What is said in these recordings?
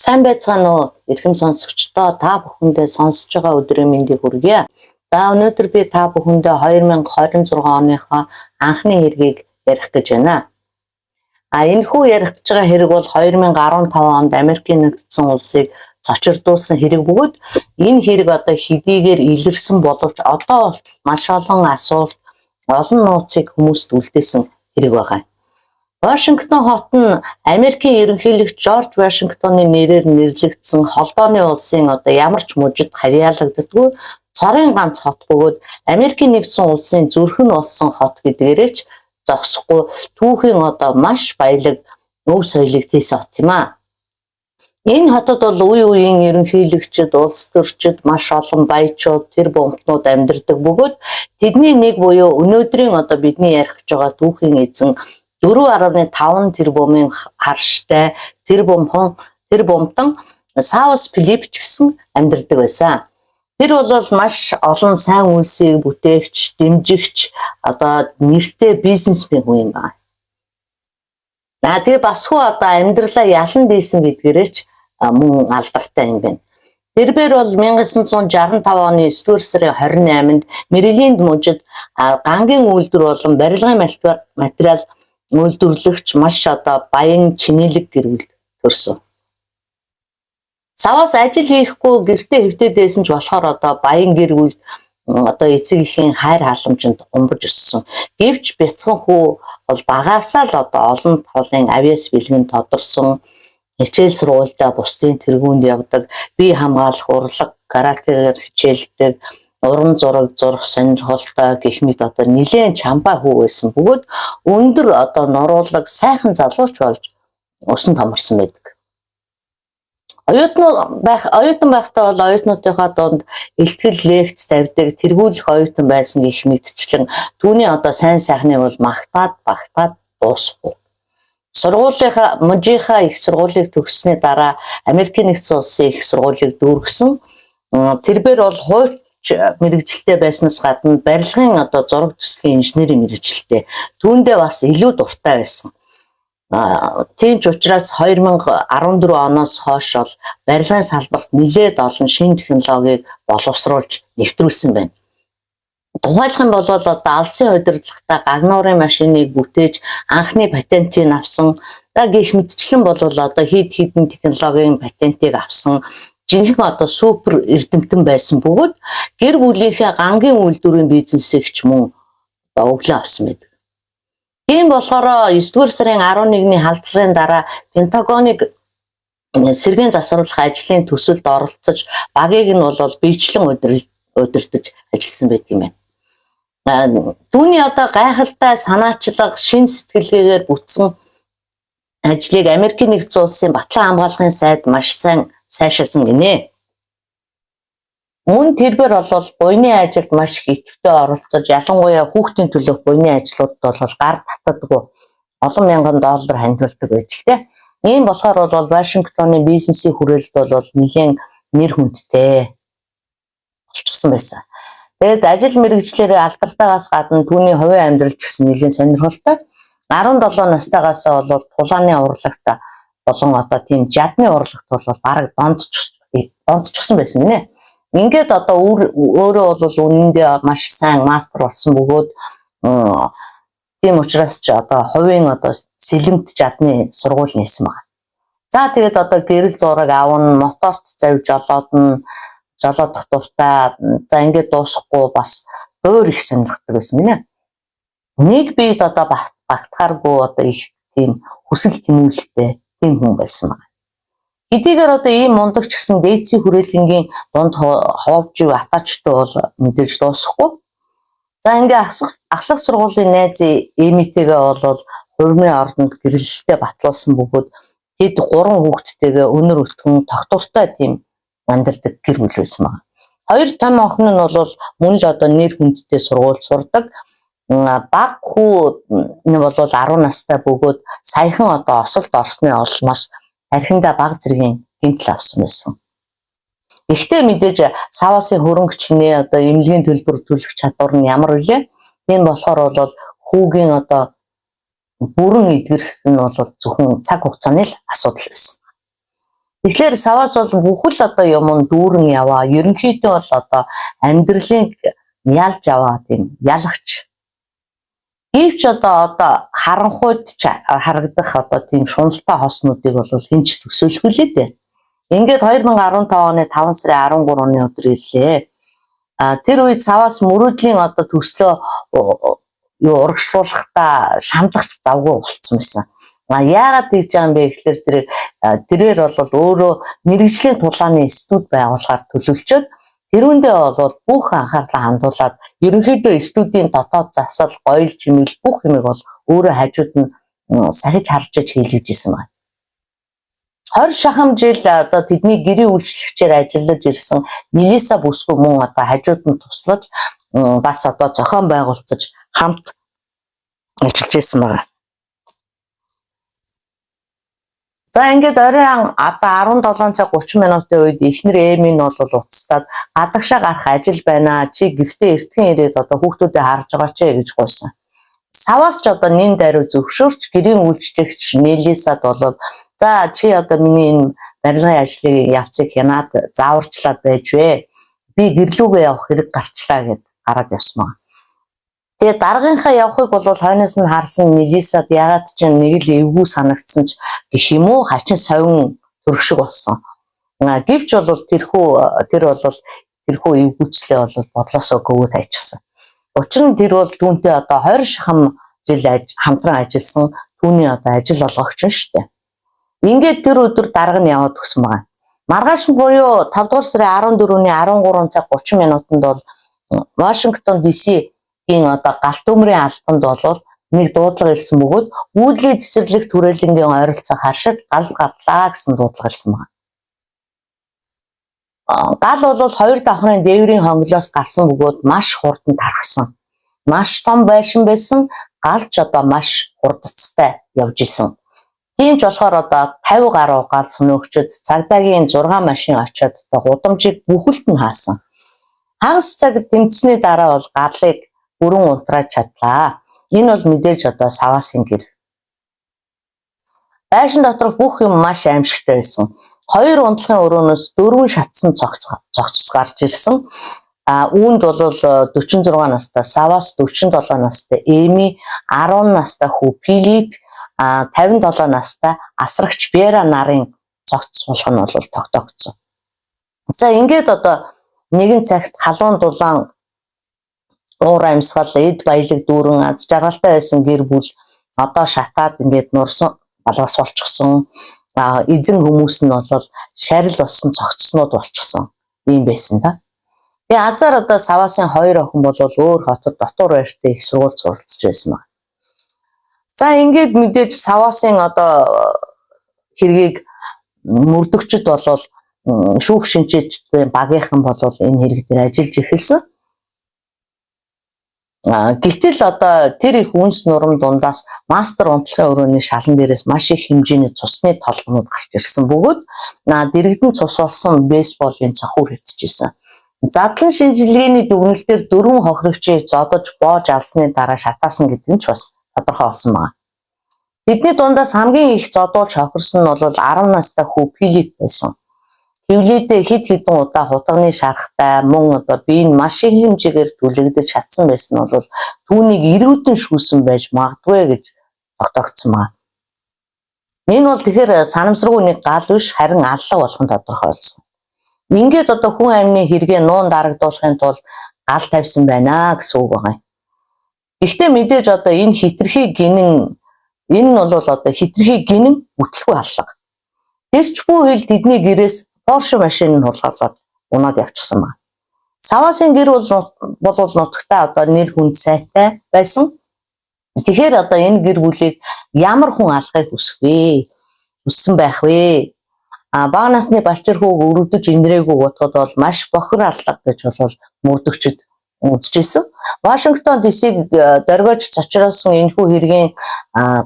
Сайн байцгаана уу эрхэм сонсогчдоо, та бүхэндээ сонсож байгаа өдрийн мэндийг хүргье. За өнөөдөр би та бүхэндээ 2026 оныхоо анхны хэргийг ярих гэж байна. Энэхүү ярих гэж байгаа хэрэг бол 2015 онд Америкийн нэгдсэн улсыг цочирдуулсан хэрэг бөгөөд энэ хэрэг одоо хэдийгээр илэрсэн боловч одоо бол маш олон асуулт, олон нууцыг хүмүүст үлдээсэн хэрэг байгаа. Вашингтон хот нь Америкийн ерөнхийлөгч Жорж Вашингтоны нэрээр нэрлэгдсэн холбооны улсын одоо ямар ч мужид харьяалагддаггүй цорын ганц хот бөгөөд Америкийн нэгдсэн улсын зүрх нь болсон хот гэдгээрээ ч зогсохгүй түүхийн одоо маш баялаг өв соёлыг тийсэн хот юм аа. Энэ хотод бол үе үеийн ерөнхийлөгчид, улс төрчид, маш олон баячууд, тэр бомтнууд амьдардаг бөгөөд тэдний нэг буюу өнөөдрийн одоо бидний ярих гэж байгаа түүхийн эзэн 4.5 тэрбумын харштай тэр бомтон Саус Филипп ч гэсэн амьдардаг байсан. Тэр бол маш олон сайн үйлсийг бүтээгч, дэмжигч, одоо нэртэй бизнесмен хүн юм байна. Тэгээ басгүй одоо амьдралаа ялан дийсэн гэдгээрээ ч мөн алдартай юм байна. Тэрээр бол 1965 оны 9-р сарын 28-нд Мэриленд мужид гангийн үйлдвэр болон барилгын материал үйлдвэрлэгч маш одоо баян чинэлэг гэр бүл төрсөн. Саваас ажил хийхгүй гэртээ хэвтээд байсан ч болохоор одоо баян гэр бүл одоо эцэг эхийн хайр халамжинд умбаж өссөн. Гэвч бяцхан хүү бол багаасаа л одоо олон талын авьяас бэлгэнд тодорсон, хичээл сургуультай бусдын тэргуунд явдаг, бие хамгаалах, урлаг, каратегээр хичээлдэг, уран зураг зурх сонирхолтой гэх мэт одоо нэлээд чамбаа хүү байсан бөгөөд өндөр одоо нуруулаг сайхан залууч болж усан томорсон байдаг. Оюутан байхдаа бол оюутнуудынхаа дунд илтгэл лекц тавьдаг, тэргүүлэх оюутан байсан гэх мэтчлэн түүний одоо сайн сайхныг бол магтаад дуусахгүй. Сургуулийнхаа мужийнхаа их сургуулийг төгссөний дараа Америкийн нэгдсэн улсын их сургуулийг дүүргэсэн. Тэрээр бол хууч мэрэгжилтэй байснаас гадна барилгын одоо зураг төслийн инженерийн мэрэгжилтэй. Түүндээ бас илүү дуртай байсан. Тийм ч учраас 2014 оноос хойш бол барилгын салбарт нэлээд олон шинэ технологиг боловсруулж нэвтрүүлсэн байна. Тухайлах юм бол одоо алдсан удирдлагатай гагнуурын машиныг бүтээж анхны патентийг авсан. Гэх мэтчлэн бол одоо хэдэн технологийн патентийг авсан. Жинхэнэ одоо супер эрдэмтэн байсан бөгөөд гэр бүлийнхээ гангийн үйлдвэрийн бизнесийг ч мөн одоо өглөө авсан байдаг. Тийм болохоор 9-р сарын 11-ний халдлагын дараа Пентагоныг сэргээн засварлах ажлын төсөлд оролцож багийг нь бол биечлэн удирдах ажилласан байдаг юм байна. Түүний одоо гайхалтай санаачлаг, шин сэтгэлгээгээр бүтсэн ажлыг Америкийн нэгдсэн улсын Батлан хамгаалахын сайд маш сайн сайшаасан гинэ. Мөн тэрээр бол буйны ажилд маш их идэвхтэй оролцож, ялангуяа хүүхдийн төлөөх буйны ажлуудад бол гар татдаггүй олон мянган доллар хандивалдаг байж л тэ. Ийм болохоор бол Вашингтоны бизнесийн хүрээлэлд бол нэлээд нэр хүндтэй болчихсон байсан. Тэгэд ажил мэргэжлэрээ алдарттайгаас гадна түүний хувийн амьдрал ч гэсэн нэлээд сонирхолтой. 17 настайгаас бол тулааны урлагт болон одоо тийм жадны урлагт бол бараг дондчихсан байсан гинэ. Ингээд одоо өөрөө бол үнэндээ маш сайн мастер болсон бөгөөд тийм учраас ч одоо хувийн одоо сэлэмт жадны сургууль нээсэн байна. За тэгээд одоо гэрэл зураг авна, моторт завж жолоодох дуртай. За ингээд дуусахгүй бас өөр их сонирхдаг байсан гинэ. Нэг биед одоо багтахааргүй одоо их тийм хүсэл тэмүүлэлтэй тийм хүн байсан байна. Хэдийгээр одоо ийм мундаг ч гэсэн дээдсийн хүрээлэнгийн дунд ховж атаачтай бол мэдээж дуусахгүй. За ингээ ахлах сургуулийн найз Эмитэйгээ бол хувийн ордонд гэрлэлтэд батлуулсан бөгөөд тэд 3 хүүхэдтэйгээ өнөр өтгөн тогтвортой тийм амьдардаг гэр бүл байсан байна. Хоёр том охин нь бол мөн л одоо нэр хүндтэй сургууль сурдаг. Баг хүү нь бол 10 настай бөгөөд саяхан одоо осолд орсны олмоос архинда баг зэргийн гэмтэл авсан байсан. Гэхдээ мэдээж Савасын хөрөнгө чинээ одоо эмнэлгийн төлбөр төлөх чадвар нь ямар вэ? Тийм болохоор бол хүүгийн одоо бүрэн эдгэрэх нь бол зөвхөн цаг хугацааны л асуудал байсан. Тэгэхээр саваас бол бүхэл одоо юм дүүрэн яваа. Ерөнхийдөө бол одоо амьдралыг ялж аваа тийм ялагч. Гэвч одоо харанхуйд харагдах одоо тийм шуналтай хоснуудыг бол хинч төсөөлөхгүй л дээ. Ингээд 2015 оны 5 сарын 13-ны өдөр ирлээ. Тэр үед саваас мөрөөдлийн одоо төслөө урагшлуулахдаа шамдагч завгүй болцсон байсан. Яагаад тэгж байгаа юм бэ гэхээр тэрээр бол өөрөө мэрэгжлийн тулааны студ байгуулахаар төлөвлөчөөд тэрүүндээ бол бүх анхаарлаа хандуулад ерөнхийдөө студийн дотоод засал, гоёл жимэл бүх юмыг бол өөрөө хажууд нь сахиж харж хийлгэж исэн байна. 20 шахам жил одоо тэдний гэрийн үйлчлэгчээр ажиллаж ирсэн Мелиса Бүсгүй мөн одоо хажууд нь туслаж бас одоо зохион байгуулцаж хамт ажиллаж исэн байна. За ингээд оройн одоо 17 цаг 30 минутын үед эхнэр Эми нь бол уцтаад гадагшаа гарах ажил байна. Чи гэртээ эртхэн ирээд одоо хүүхдүүдээ харж байгаа ч гэж гуйсан. Саваас ч одоо нин даруй зөвшөөрч гэрийн үйлчлэгч Мелисад бол за чи одоо миний энэ барилгын ажлыг явцыг хянаад зааварчлаад байж вэ. Би гэрлүүгээ явах хэрэг гарчлаа гэд гараад явсан байна. Тэгээ даргынхаа явахыг бол хойноос нь харсан Мелисад ягаад ч нэг л эвгүй санагдсан ч гэх юм уу хачин совин төрөшиг болсон. Гэвч бол тэр бол эвгүүцлээ бол бодлосоо гөвөө тайчихсан. Учир нь тэр бол түүнтэй одоо 20 шахам жил хамтран ажилласан түүний одоо ажил олгогч нь шүү дээ. Ингээд тэр өдөр дарга нь яваад өгсөн байгаа. Маргааш буюу 5 дугаар сарын 14-ний 13 цаг 30 минутанд бол Вашингтон DC-ийн одоо галт өмрийн албанд бол нэг дуудлага ирсэн бөгөөд үүдлийн цэцэрлэг түрээлэнгийн ойролцоо хашид гал гарлаа гэсэн дуудлага ирсэн байна. Гал бол хоёр давхрын дээврийн хонглоос гарсан бөгөөд маш хурдан тархсан. Маш том байшин байсан, галч одоо маш хурдцтай явж исэн. Тийм ч болохоор одоо 50 гаруй гал сүнөөгчд цагдаагийн 6 машин очиод одоо гудамжийг бүхэлд нь хаасан. Хагас цаг тэмцсэний дараа бол галыг бүрэн унтрааж чадлаа. Энэ бол мэдээж одоо саваасын гэр. Байшин доторх бүх юм маш аимшигтай байсан. 2 унтлагын өрөөнөөс 4 шатсан цогцос гарч ирсэн. Үүнд бол 46 настай Саваас, 47 настай Эми, 10 настай хүү Филипп, 57 настай асрагч Вера нарын цогц болгоно бол тогтоогдсон. За ингээд одоо нэгэн цагт халуун дулаан уур амьсгал эд баялаг дүүрэн аз жаргалтай байсан гэр бүл одоо шатаад ингээд нурсан балгас болчихсон. Эзэн хүмүүс нь бол шарил болсон цогцснууд болчихсон юм байсан да. Тэгээ азар одоо Саваасын 2 охин бол өөр хотод дотор байртай их сургууль суралцж байсан байна. За ингээд мэдээж Саваасын одоо хэргийг мөрдөгчд бол шүүх шинжээчдийн багийнхан бол энэ хэрэг дээр ажиллаж эхэлсэн. Гэтэл одоо тэр их үнс нурам дундаас мастер унтлагын өрөөний шалан дээрээс маш их хэмжээний цусны толгонууд гарч ирсэн бөгөөд дэрэгдэн цус болсон бейсболын цохиур хэвчижсэн. Задлан шинжилгээний дүгнэлтээр 4 хохирогчийг зодож боож алсны дараа шатаасан гэдэг нь ч бас тодорхой болсон байна. Тэдний дундаас хамгийн их зодуулж хохирсон нь бол 10 настай хүү Филипп байсан. Хөвлөдөө хэд хэдэн удаа хутганы шарахтай мөн одоо бие нь маш их хэмжээгээр түлэгдэж чадсан байсан нь бол түүнийг эргүүдэн шүүсэн байж магадгүй гэж тогтоогдсон байна. Энэ бол тэгэхээр санамсаргүй нэг гал биш харин аллах болгон тодорхой болсон. Ингээд одоо хүн амны хэрэгээ нуун дарагдуулахын тулд гал тавьсан байна гэсэн үг байна. Гэхдээ мэдээж одоо энэ хитрхи гинэн энэ нь бол одоо хитрхи гинэн бүтлгүй аллах. Тэрчгүй хэл тэдний гэрээс Порше машин нь хулгайлаад унаад явчихсан байна. Саваасын гэр бол нутагтаа одоо нэр хүнд сайтай байсан. Тэгэхээр одоо энэ гэр бүлийг ямар хүн алгахыг хүссэн байх вэ? Бага насны балчир хүүг өрөвдөж инрээгүй утгад бол маш бохир аллах гэж бол мөрдөгчд үзчихсэн. Вашингтон DC-г дөргиж цочроолсон энэхүү хэргийн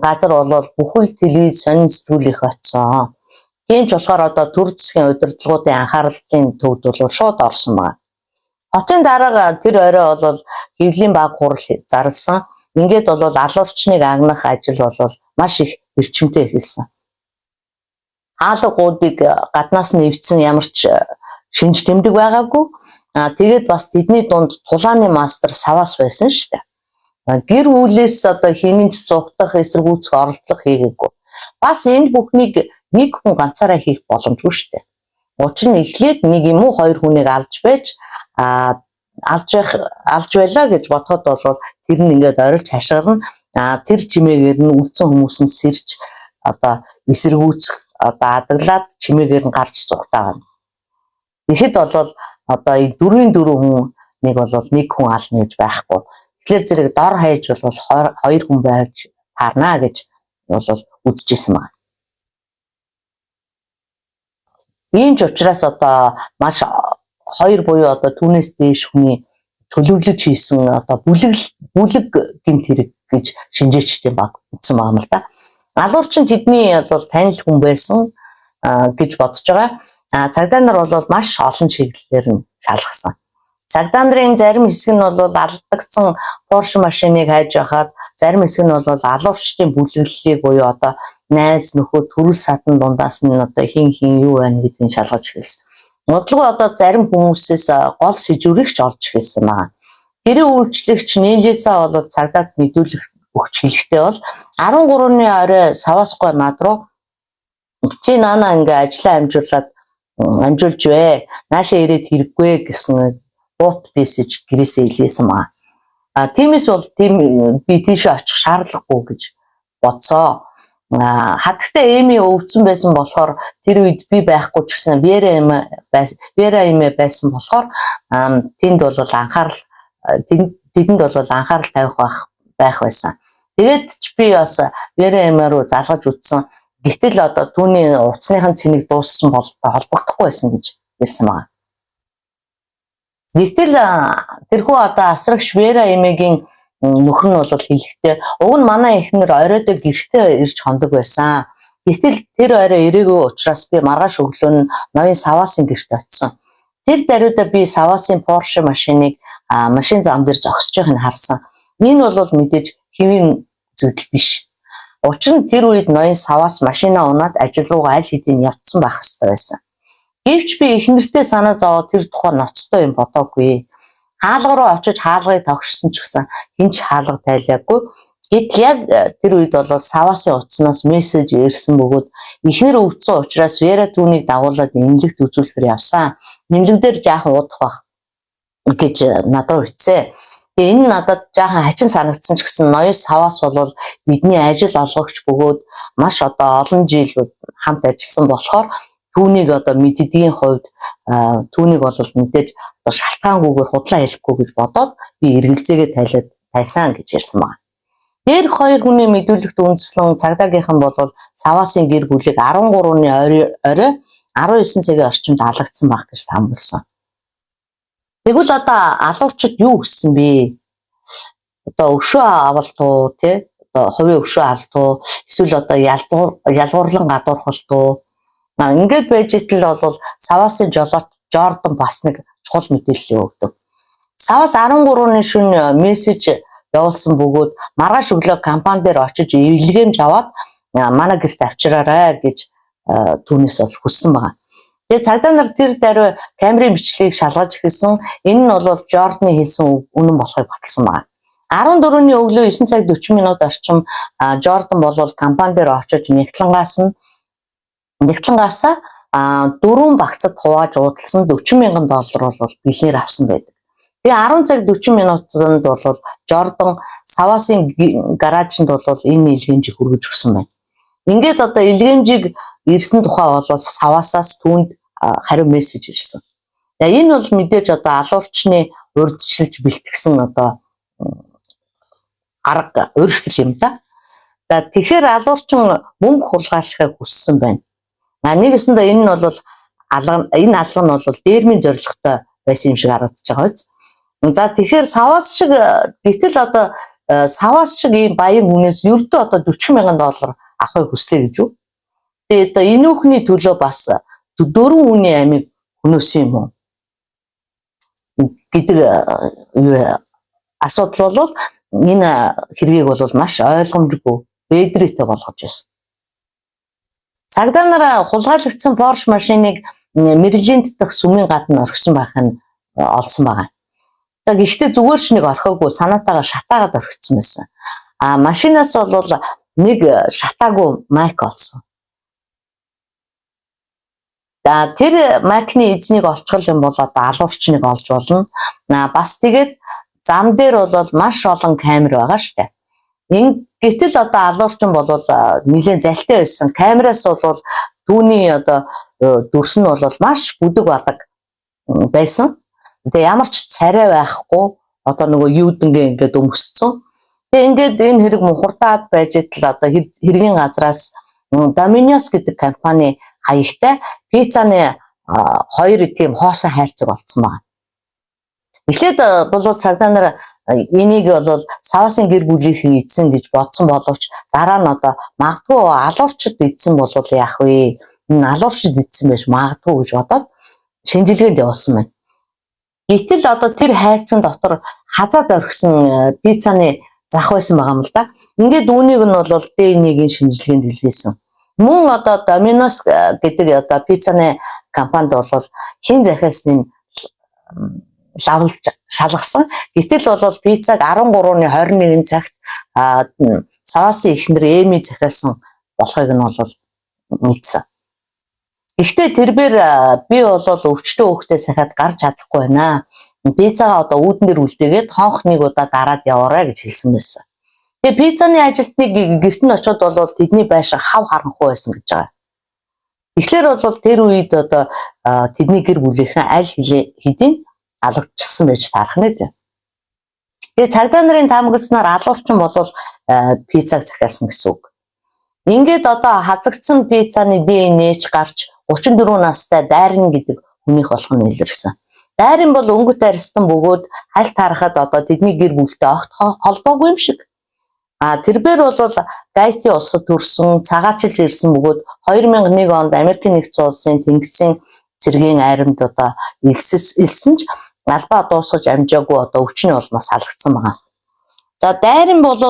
газар бол бүхэл телевиз сонин сэтгүүлийнх очсон. Тийм ч болохоор одоо төр засгийн удирдлагуудын анхаарлын төвд бол шууд орсон байна. Хотын дарга тэр орой бол хэвлийн баг хурал зарласан. Ингээд бол алуурчныг агнах ажил бол маш их эрчимтэй эхэлсэн. хаалгуудыг гаднаас нэвцсэн ямар ч шинж тэмдэг байгаагүй. Тэгээд бас тэдний дунд тулааны мастер Саваас байсан шүү дээ. Гэр бүлээс одоо хинэнч зугтах, эсэргүүцэх оролцох хийгээгүй. Бас энэ бүхнийг нэг хүн ганцаараа хийх боломжгүй шүү дээ. Учир нь эхлээд нэг юм уу хоёр хүнийг алж байж алж байлаа гэж бодоход бол тэр нь ингээд орилж хашгирна. Тэр чимээгээр нь үлдсэн хүмүүс нь сэрж одоо эсэргүүцэх одоо адаглаад чимээгээр нь гарч зугтаа байна. Тэгэхэд бол одоо 4 хүн нэг хүн ална гэж байхгүй. Тэгэхээр зэрэг дор хаяж бол 2 хүн байж таарна гэж үзчихсэн байна. Ийм ч учраас одоо маш 2 буюу одоо түүнээс дээш хүний төлөвлөж хийсэн одоо бүлэг гэмт хэрэг гэж шинжээчдийн баг үзсэн байгаа юм л да. Алуурчин тэдний бол танил хүн байсан гэж бодож байгаа. Цагдаа нар бол маш олон чиглэлээр нь шалгасан. Цагдаа нарын зарим хэсэг нь бол алдагдсан Porsche машиныг хайж байхад, зарим хэсэг нь бол алуурчдын бүлэглэлийг буюу одоо найз нөхөд төрөл садан дундаас нь одоо хин юу байна гэдгийг шалгаж эхэлсэн. Удалгүй одоо зарим хүмүүсээс гол сэжвэрийг ч олж эхэлсэн байна. Гэрээ үйлчлэгч нийлээсээ бол цагдаад мэдүүлэх өгч хэлэхдээ бол 13-ны орой Саваасгүй над руу чи наана ингээ ажлаа амжуулж вэ. Наашаа ирээд хэрэггүй гэсэн бут мессеж гэрээсээ илгээсэн маа. Тиймээс бол би тийшээ очих шаардлагагүй гэж бодсоо. Хатагтай Эми өвдсөн байсан болохоор тэр үед би байхгүй ч гэсэн Вера Эми байсан болохоор тэдэнд бол анхаарал тавих байх байсан. Тэгээд ч би бас Вера Эми руу залгаж үзсэн. Гэтэл одоо түүний утасныхын цэнийг дууссан болтой холбогдохгүй байсан гэж хэлсэн байна. Гэтэл тэрхүү одоо асрагч Вера Эмигийн нөхөр нь бол хэлэхдээ уг нь манай эхнэр оройдоо гэртээ ирж хондог байсан. Гэтэл тэр орой ирээгүй учраас би маргааш өглөө нь ноён Саваасын гэрт очисон. Тэр даруйда би Саваасын Porsche машиныг машин зам дээр зогсож байгааг нь харсан. Энэ бол мэдээж хэвийн зүйл биш. Учир нь тэр үед ноён Саваас машинаа унаад ажил руугаа аль хэдийн явцсан байх ёстой байсан. Гэвч би эхнэртэй санаа зовоод тэр тухай ноцтой юм бодоогүй. Хаалга руу очиж хаалгыг тогшсон ч гэсэн хинч хаалга тайлаагүй. Гэтэл яг тэр үед бол Саваасын утаснаас мессеж ирсэн бөгөөд эхнэр өвдсөн учраас Вера түүнийг дагуулад нэмлэгт үзүүлэхээр явсан. Нэмлэг дээр жаахан удах бах гэж надад үтсэ. Тэгээ энэ надад жаахан хачин санагдсан ч гэсэн ноён Саваас бол бидний ажил олгогч бөгөөд маш одоо олон жил хамт ажилласан болохоор түүнийг одоо мэддгийн хувьд түүнийг бол мэдээж одоо шалтгаангүйгээр худлаа хэлэхгүй гэж бодоод би эргэлзээгээ тайлсан гэж ярьсан байна. Дээрх 2 хүний мэдүүлэгт үндэслэн цагдаагийнхан бол Саваасын гэр бүлийг 13-ны орой 19 цагийн орчимд алгадсан байх гэж хамбалсан. Тэгвэл одоо алуурчид юу хүссэн бэ? Одоо өшөө авалтуу тий одоо хувийн өшөө алдуу эсвэл одоо ялгуурлан гадуурхалтуу ингээд байж итэл бол Саваасын Жордан бас нэг чухал мэдээлэл өгдөг. Саваас 13-ны шөнө мессеж явуулсан бөгөөд маргааш өглөө компани дээр очиж илгээмж аваад манай гэрт авчираарай гэж түүнээс бол хүссэн байна. Тэгээ цагдаа нар тэр даруй камерын бичлэгийг шалгаж эхэлсэн. Энэ нь бол Жордны хийсэн үнэн болохыг баталсан байна. 14-ний өглөө 9 цаг 40 минут орчим Жордан бол компани дээр очиж нэгтлангаасаа 4 багцад хувааж уудалсан $40,000 бол бэлгээр авсан байдаг. Тэгээ 10 цаг 40 минутанд бол Жордан Саваасын гаражинд бол энэ илгээмжийг хүргэж өгсөн байна. Ингээд одоо илгээмжийг ирсэн тухай бол Саваасаас түүнд хариу мессеж ирсэн. Тэгээ энэ бол мэдээж одоо алуурчны урьдчилж бэлтгэсэн одоо арга өрхөл юм да. За тэгэхээр алуурчин мөнгө хулгайлахыг хүссэн байна. Нэгэсэндээ энэ нь бол энэ алга нь бол дээрмийн зорилготой байсан юм шиг харагдаж байгаа биз. За тэгэхээр Саваас шиг гэтэл одоо Саваас шиг ийм баян хүнээс ердөө одоо $40,000 авахыг хүслээ гэж үү? Тэгээд одоо энэ үхний төлөө бас 4 хүний амийг хөнөөсөн юм уу гэдэг асуудал бол энэ хэргийг бол маш ойлгомжгүй бэдрийтэй болгож байсан. Цагдаа нар хулгайлагдсан Porsche машиныг Мэриленд дэх сүмийн гадна орхисон байх нь олсон байгаа. За гэхдээ зүгээр ч нэг орхиогүй санаатаагаар шатаагаад орхисон байсан. Машинаас бол нэг шатаагүй майк олсон. За тэр майкны эзнийг олчгол юм бол одоо алуурчныг олж болно. Бас тэгээд зам дээр бол маш олон камер байгаа штэ. Гэтэл одоо алуурчин бол нэлээд залтай байсан. Камераас бол түүний одоо дүрс нь бол маш бүдэг badag байсан. Тэгээ ямар ч царай байхгүй одоо нөгөө юудэнгээ ингээд өмсцэн. Тэгээ ингээд энэ хэрэг мухардаад байж итл одоо хэргийн газраас Domino's гэдэг компани хаягтай пиццаны хоёр тийм хоосон хайрцаг болсон байна. Эхлээд бол цагдаа нар энийг бол саваасын гэр бүлийнхэн эзэн гэж бодсон боловч дараа нь одоо магадгүй алуурчид эзэн бол яах вэ? Энэ алуурчид эзэн байж магадгүй гэж бодоод шинжилгээнд явуулсан байна. Гэтэл одоо тэр хайрцаг дотор хазаад орхисон пиццаны зах байсан байгаа юм л да. Ингээд үүнийг нь бол D1-ийн шинжилгээнд илгээсэн. Мөн одоо Domino's гэдэг одоо пиццаны компанид бол хин захиасныг лавлж шалгасан. Гэтэл бол пиццаг 13-ны 21 цагт саваасын эхнэр Эми захиалсан болохыг нь бол мэдсэн. Гэхдээ тэрээр би бол өвчтөн хөөхтэй сахиад гарч чадахгүй байна. Пиццагаа одоо үүдэн дээр үлдээгээд хонх нэг удаа дараад яваарай гэж хэлсэн байсан. Тэгээ пиццаны ажилтныг гэрт нь очиод бол тэдний байшин хав харанхуй байсан гэж байгаа. Тэгэхээр бол тэр үед одоо тэдний гэр бүлийнхэн аль хэдийн алгадчихсан байж таарах нэ. Тэгээ цагдаа нарын таамагласнаар алуурчин бол пиццаг захиалсан гэсэн үг. Ингээд одоо хазагдсан пиццаны ДНХ гарч 34 настай Дайрн гэдэг хүнийх болох нь илэрсэн. Дайрн бол өнгөт арьстан бөгөөд хальт харахад одоо тэдний гэр бүлтэй огт холбоогүй юм шиг. Тэрээр бол Гайти улсад төрсэн, цагаачлж ирсэн бөгөөд 2001 онд Америкийн нэгдсэн улсын тэнгисийн цэргийн айрамд одоо илсэн ч албаа дуусгаж амжаагүй одоо өвчний улмаас халагдсан байгаа. За Дайрн бол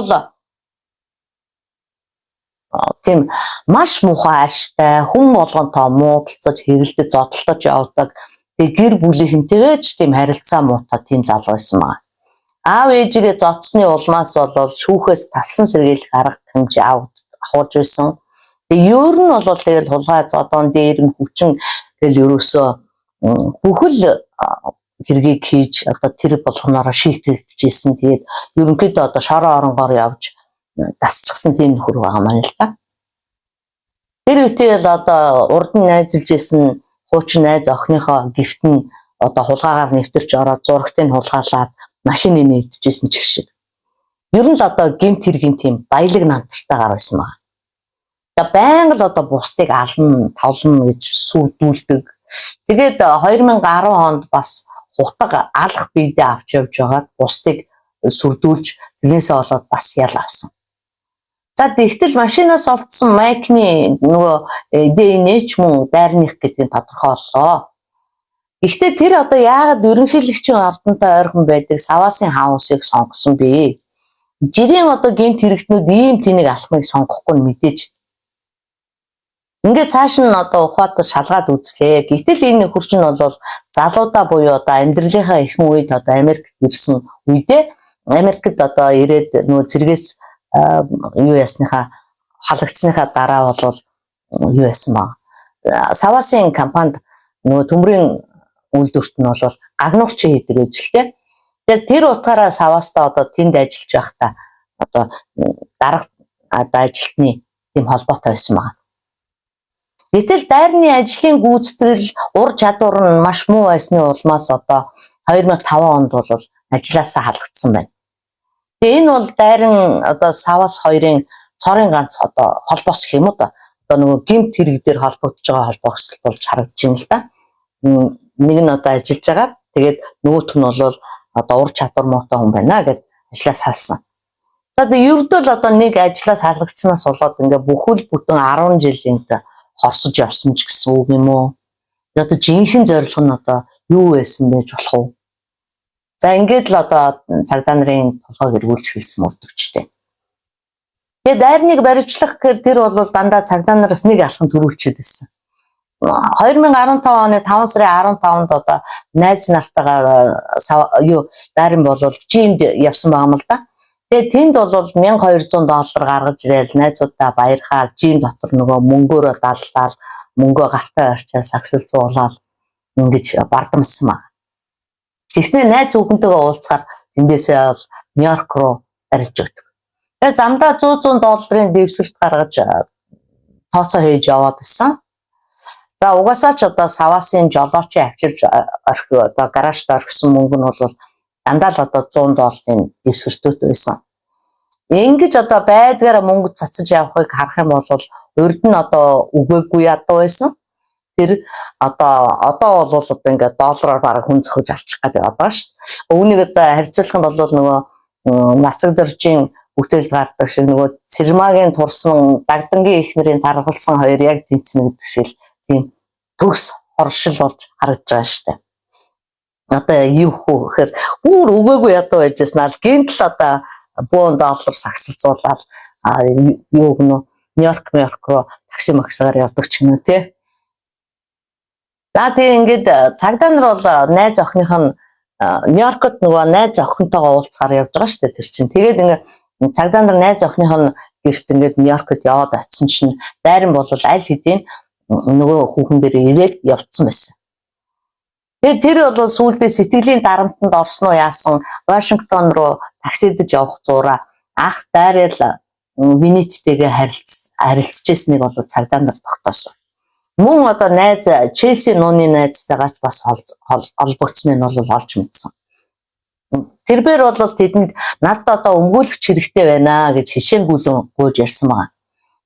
тийм маш муухай аштай хүн болгонтой муудалцаж хэрэлдэж зодтолтож явдаг. Тэгээ гэр бүлийнхэнтэйгээ ч тийм харилцаа муутай тийм залуу байсан байна. Аав ээжигээ зодсны улмаас бол шүүхээс талсан сэргийлэх арга хэмжээ авахж байсан. Тэгээ ер нь бол тэгэл хулгай зодон дээр нь хүчин тэгэл ерөөсөө бүхэл хэргийг хийж одоо тэр болгоноороо шийтгэжсэн. Тэгээд ерөнхийдөө одоо шороо оронгоор явж дасчихсан тийм нөхөр байгаа маань л да. Тэр үетэл одоо урд нь найзалж исэн хуучин найз охиныхоо гэрт нь одоо хулгаагаар нэвтэрч ороод зурагтыг хулгаалаад машины нэвтжсэн ч гэх шиг. Ер нь л одоо гэмт хэргийн тийм баялаг намтартайгаар байсан байна. Одоо байнга л одоо бусдыг ална, тавлна гэж сүрдүүлдэг. Тэгээд 2010 онд бас хутга алах биедээ авч явж байгаад бусдыг сүрдүүлж тэрнээсээ болоод бас ял авсан. За тэгтэл машинаас олдсон майкны нөгөө ДНХ мөн Дайрных гэдгийг тодорхойллоо. Гэхдээ тэр одоо яагаад ерөнхийлөгчийн ордонтой ойрхон байдаг саваасын хаусыг сонгосон бэ? Жирийн одоо гэмт хэрэгтнүүд ийм тэнийг алхмыг сонгохгүй нь мэдээж. Ингээд цааш нь одоо ухаатар шалгаад үзлээ. Гэтэл энэ нөхөрч нь бол залуудаа буюу одоо амьдралынхаа ихэнх үед одоо Америкт ирсэн үедээ Америкт одоо ирээд нөгөө зэрэгээс юу ясныхаа халагдсныхаа дараа бол юу ясан баг. Саваасын компанид нөгөө төмрийн үйлдвэрт нь бол гагнуурч хийдэг ажилтэй. Тэгэхээр тэр утгаараа саваастаа одоо тэнд ажиллаж байхдаа одоо дарга ажилтны тийм холбоотой байсан байна. Гэтэл Дайрны ажлын гүйцэтгэл ур чадвар нь маш муу байсны улмаас одоо 2005 онд бол ажлаасаа халагдсан байна. Тэгээ энэ бол Дайрн одоо саваас хоёрын цорын ганц одоо холбоос гэх юм уу да. Одоо нөгөө гэмт хэрэг дээр холбогдож байгаа холбоос болж харагдаж байна л да. Нэг нь одоо ажиллаж байгаа. Тэгээд нөгөөх нь бол одоо ур чадвар муутай хүн байна гэж ажлаас салсан. За ердөө л одоо нэг ажлаас халагдсанаас болоод ингээ бүхэл бүтэн 10 жилийн хорсож явсан ч гэсэн үг юм уу? Одоо жинхэнэ зорилго нь одоо юу байсан байж болох вэ? За ингээд л одоо цагдаа нарын толгойг эргүүлж хэлсэн мөрдөгчтэй. Тэгээд дайрныг баривчлах гэхээр тэр бол дандаа цагдаа нараас нэг алхам төрүүлчихэд байсан. 2015 оны 5 сарын 15-нд одоо найз нартайгаа дайран болол жимд явсан байгаа юм л да. Тэгээд тэнд бол $1200 гаргаж ирээл найзуудаа баярхаал жим дотор нөгөө мөнгөөрөө даллал мөнгөө гартаа орчаа сагсал зуулаад ингэж бардамсан маа. Тэгснэ найз хүүхэнтэйгээ уулзахаар тэндээсээ бол Нью-Йорк руу барьж өгдөг. Тэгээд замдаа $100 дэвсгэрт гаргаж тооцоо хийж яваад байсан. За угаасаа ч одоо саваасын жолоочийн авчирч одоо гаражд орхисон мөнгө нь бол дандаа л одоо $100 дэвсгэртүүд байсан. Ингэж одоо байдгаараа мөнгө цацаж явахыг харах юм бол урд нь одоо үгээгүй ядуу байсан. Тэр одоо бол одоо ингээд доллараар бараг хүн зөхөж авчих гэдэг одоо шүү. Үүнийг одоо харьцуулах юм бол нөгөө нацаг дөржийн бүтээлд гардаг шиг нөгөө цэрмагийн турсан дагдангийн ихнэрийн таргалсан хоёр яг тэнцэнэ гэдэг шиг тийм төгс хоршил болж харагдж байгаа шүү дээ. Одоо юу хөө гэхээр бүр өгөөгүй ядуу байжсэн ал гинтл одоо $100 сагсалцуулаад юу гэнэ Нью-Йорк руу такси максаар явдаг ч юм уу тий. За тэгээ ингээд цагдаа нар бол найз охиных нь Нью-Йоркт нөгөө найз охинтойгоо уулзахаар явж байгаа шүү дээ тэр чинь. Тэгээд ингээд цагдаа нар найз охиных нь гэрт ингээд Нью-Йоркт яваад очисон чинь дайран бол аль хэдийн нөгөө хүүхэн дээр ирээд явцсан байсан. Тэгээд тэр бол сүүлдээ сэтгэлийн дарамтанд орсон уу яасан Вашингтон руу таксидж явах зураа ах дайрал Виниттэйгээ харилцажсэнийг бол цагдаа нар тогтоосон. Мөн одоо найз Челси нууны найзтайгаач бас холбогдсныг нь бол олж мэдсэн. Тэрээр бол тэдэнд надад одоо өмгөөлөгч хэрэгтэй байна гэж хишээнгүүлэн гуйж ярьсан байгаа.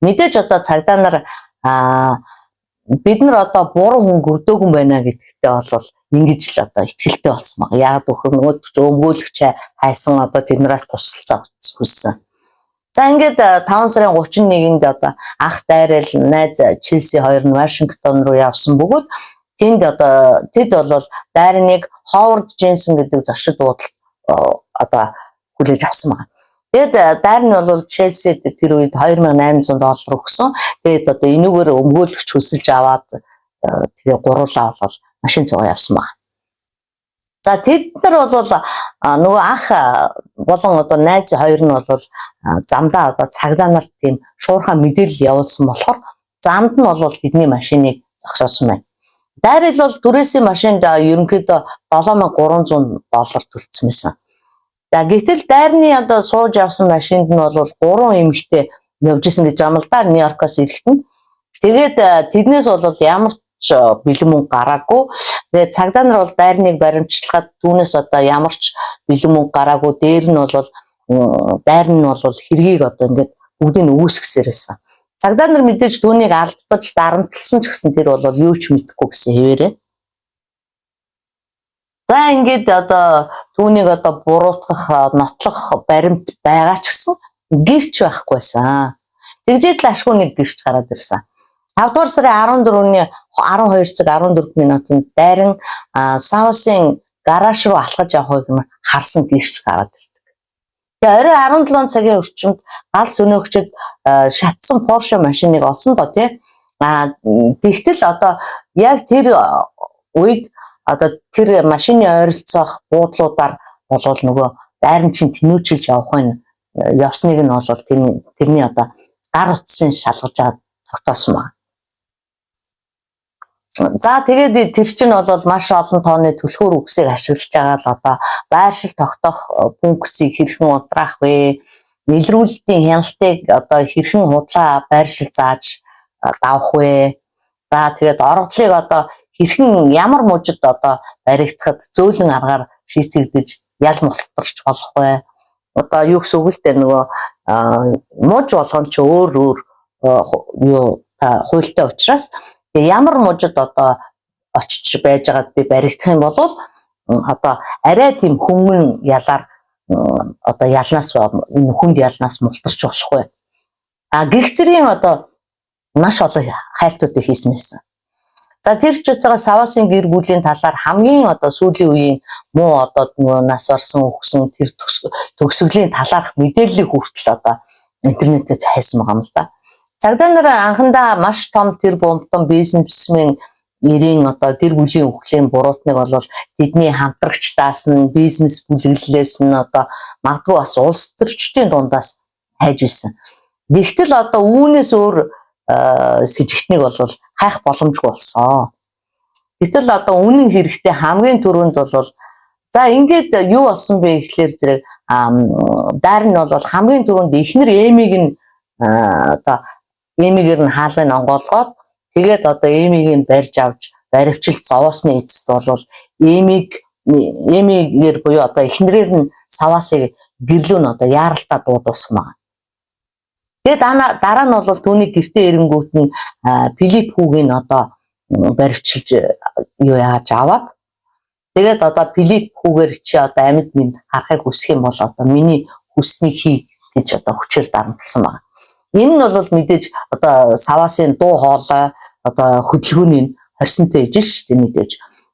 Мэдээж одоо цагдаа нар бид нар одоо буруу хүн гөрдөөгүй байна гэдэгтээ бол ингэж л одоо ихтгэлтэй болсон байгаа. Яг өөхөр нөгөө өмгөөлөгч хайсан одоо тэднээс тусалцаа хүссэн. За ингээд 5 сарын 31-нд одоо ах дайрал найз Челси хоёр нь Вашингтон руу явсан бөгөөд тэд бол дайрныг Ховард Дженсен гэдэг зочид буудалд одоо хүлээж авсан байна. Тэгэд дайрн нь бол Челсид тэр үед $2800 өгсөн. Тэгэд одоо энүүгээр өмгөөлөгч хүсэлж аваад тэгээ гуруулаа бол машин цугаа явсан байна. За тэд нар бол нөгөө ах болон одоо найз хоёр нь бол замдаа одоо цагдаа нарт тийм шуурхай мэдээлэл явуулсан болохоор замд нь бол тэдний машиныг зогсоосон байна. Дайрал бол түрээсийн машинд ерөнхийдөө $7300 төлсөн байсан. За гэтэл дайрны одоо сууж явсан машинд нь бол 3 эмэгтэй явж исэн гэж юм л да Нью-Йоркоос ирэхтэн. Тэгээд тэднээс бол ямар ч бэлэн мөнгө гараагүй. Тэгээд цагдаа нар бол дайрныг баримтчилгаад түүнээс одоо ямар ч бэлэн мөнгө гараагүй. Дээр нь бол дайрн нь бол хэргийг одоо ингээд бүгдийг үүсгэсээр байсан. Цагдаа нар мэдээж түүнийг алдаж дарамтлсан ч гэсэн тэр бол юу ч мэдэхгүй гэсэн хэвээрээ. За ингээд одоо түүнийг одоо буруутгах, нотлох баримт байгаа ч гэсэн гэрч байхгүйсэн. Тэгжээд л ашгүй нэг гэрч гараад ирсэн. 5 дугаар сарын 14-ний 12 цаг 14 минутанд дайран Саусын гараж руу алхаж явахыг харсан гэрч гараад ирдэг. Тэгээ орой 17 цагийн орчимд галс өнөөгчд шатсан Porsche машиныг олсон доо тий. Тэгтэл одоо яг тэр үед одоо тэр машины ойролцоох буудлуудаар болвол нөгөө дайран чинь тэнүүчилж явсныг нь бол тэрний одоо гар утсын шалгаж аваад тогтоосон байна. За тэгээд тэр чинь бол маш олон тооны түлхүүр үгсийг ашиглаж байгаа л одоо байршил тогтоох функцийг хэрхэн удраах вэ? Илрүүлэлтийн хяналтыг одоо хэрхэн худлаа байршил зааж давах вэ? За тэгээд оргодлыг одоо хэрхэн ямар мужид одоо баригдахад зөөлөн аргаар шийтгэгдэж ял мултарч болох вэ? Одоо юу гэсэн үг л дээ нөгөө муж болгон ч өөр юу хуультай учраас ямар мужид одоо очиж байж байгаад би баригдах юм бол одоо арай тийм хөнгөн ялаар одоо ялнаас энэ хүнд ялнаас мултарч болох вэ? Гэх зэргийн одоо маш олон хайлтуудыг хийсэн байсан. За тэр ч утгаараа Савасын гэр бүлийн талаар хамгийн одоо сүүлийн үеийн муу одоо нас барсан өгсөн тэр төгсгөлийн талаарх мэдээллийг хүртэл одоо интернетээ хайсан байгаа юм л да. Цагдаа нар анхандаа маш том тэр бомтон бизнесмен нэрийн одоо гэр бүлийн өхлийн буруутныг бол тэдний хамтрагчдаас нь бизнес бүлэглэлээс нь одоо магадгүй бас улс төрчдийн дундаас хайж исэн. Тэгтэл одоо үүнээс өөр сэжигтнийг бол хайх боломжгүй болсон. Гэтэл одоо үнэн хэрэгтэй хамгийн түрүүнд бол за ингээд юу болсон бэ гэхлээр зэрэг даар нь бол хамгийн түрүүнд эхнэр Эмиг нь одоо Эмигээр нь хаалгыг онгоолгоод тэгээд одоо Эмигийн барьж авч баривчилж зовоосны эцэст бол Эмигээр буюу одоо эхнэрээр нь Саваасыг гэрлүүн одоо яаралтаа дуудуулсан байна. Тэгээд дараа нь бол түүний гэртээ ирэнгүүт нь Филипп хүүгийн одоо баривчилж юу яаж аваад тэгээд одоо Филипп хүүгээр чи одоо амьд минь харахыг хүсэх юм бол одоо миний хүснийг хий гэж одоо хүчээр дарамтлсан байна. Энэ нь бол мэдээж одоо Саваасын дуу хоолой одоо хөдөлгөөний хорсонтой ижил шүү дээ мэдээж.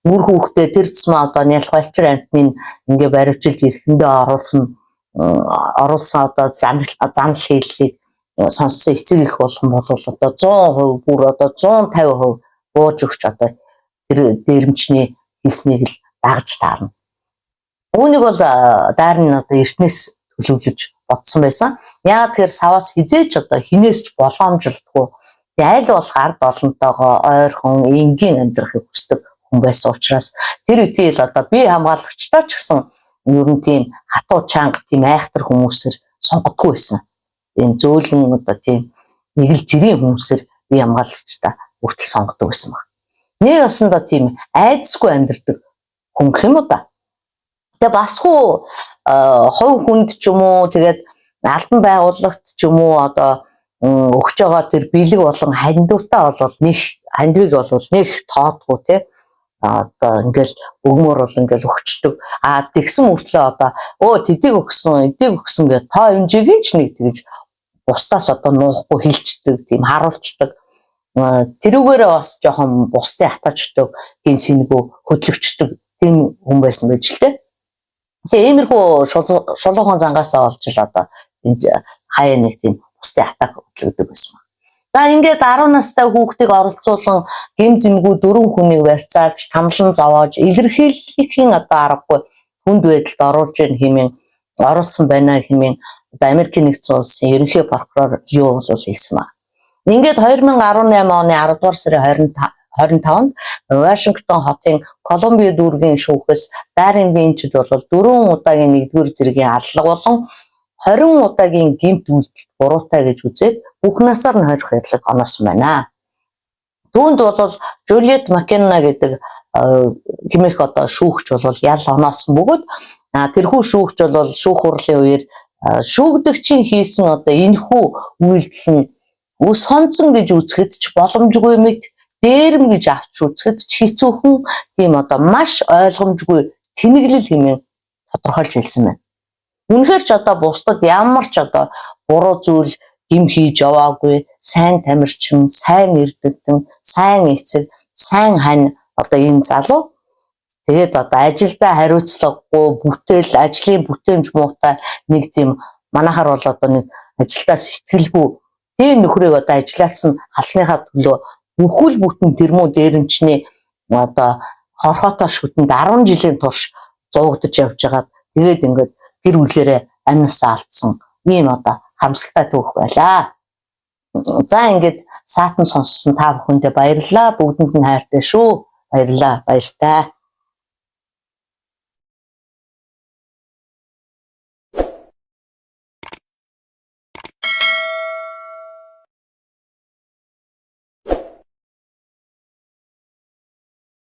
Үр хүүхдээ тэр цэсмээ одоо нялх балчир амтныг ингээ баривчилж ирэхэндээ оруулсан одоо занал хийллийг сонссон эцэг их болгон бол одоо 100% бүр одоо 150% бууж өгч одоо тэр дээрэмчний хэлснийг л дагж таарна. Үүнийг бол даар нь одоо эртнээс төлөвлөж бодсон байсан. Яагаад тэгэхээр Саваас хизээч одоо хинээсч боломжлдгүй аль болох ард олонтойгоо ойрхон энгийн амьдрахыг хүсдэг хүн байсан учраас тэр үеийн л одоо бие хамгаалагчтай ч гэсэн ер нь тийм хатуу чанга тийм айхтар хүмүүсээр сонгодгүй байсан. Тийм зөөлөн одоо тийм нэг л жирийн хүмүүсээр бие хамгаалагчтай хүртэл сонгодог байсан баг. Нэг осондоо тийм айдсгүй амьдрдаг хүн гэх юм уу да. Тэгээ басгүй хувь хүнд ч юм уу тэгээд албан байгууллагт ч юм уу одоо өгч байгаа тэр бэлэг болон хандивтаа бол нэг хандивыг бол нэг тоодгүй тий одоо ингээл өгмөр бол ингээл өгчдөг тэгсэн мөртлөө одоо тэдийг өгсөн гэдэг тоо хэмжээгийн ч нэг тэгж бусдаас одоо нуухгүй хилчдэг тийм харуулцдаг тэрүүгээрээ бас жоохон бусдын хатаачдаг гин сэнэгөө хөдлөгчдөг тийм хүн байсан байж л тий. Тэгээ иймэрхүү шулуухан зангаасаа олж л одоо хаяа нэг тийм бусдын хатааг хөдлөгдөг байсан. За ингээд 10 настай хүүхдийг оролцуулан гим зэмгүй 4 хүнийг барьцаалж тамлан зовоож илэрхийлэхийн одоо аргагүй хүнд байдалд оруулж ийн хэмээн оруулсан байна хэмээн Америкийн нэгдсэн улсын ерөнхий прокурор юу бол хэлсэн ба. Ингээд 2018 оны 10 дугаар сарын 25-нд Вашингтон хотын Колумбия дүүргийн шүүхээс Даррен Линчд бол 4 удаагийн 1-р зэргийн аллага болон 20 удаагийн гэмт үйлдэлд буруутай гэж үзээд бүх насаар нь хорих ядлыг оноосон байна. Түүнд бол Жулиет Маккенна гэдэг хэмээх одоо шүүгч бол ял оноосон бөгөөд тэрхүү шүүгч бол шүүх хурлын үеэр шүүгдэгчийн хийсэн одоо энэхүү үйлдэл нь ус хонцон гэж үзэхэд ч боломжгүй мэт дээрм гэж авч үзэхэд ч хэцүүхэн тийм одоо маш ойлгомжгүй тэнэглэл хэмээн тодорхойлж хэлсэн байна. Үнэхээр ч одоо бусдад ямар ч одоо буруу зүйл гим хийж яваагүй сайн тамирчин, сайн эрдэмтэн, сайн эцэг, сайн хань одоо энэ залуу тэгээд одоо ажилдаа хариуцлагагүй бүтээл ажлын бүтээмж муутай нэг тийм манайхаар бол одоо нэг ажилдаа сэтгэлгүй тийм нөхрийг одоо ажиллаас нь халсныхаа төлөө бүхэл бүтэн тэрмүү дээрэмчний одоо хорхоотоо шүтэнд 10 жилийн турш зуугдаж явж байгаад тэгээд ингээд гэр бүлээрээ амнасаа алдсан ийм одоо харамсалтай түүх байлаа. За ингээд саатан сонссон та бүхэндээ баярлалаа. Бүгдэнд нь хайртай шүү. Баярлалаа. Баяртай.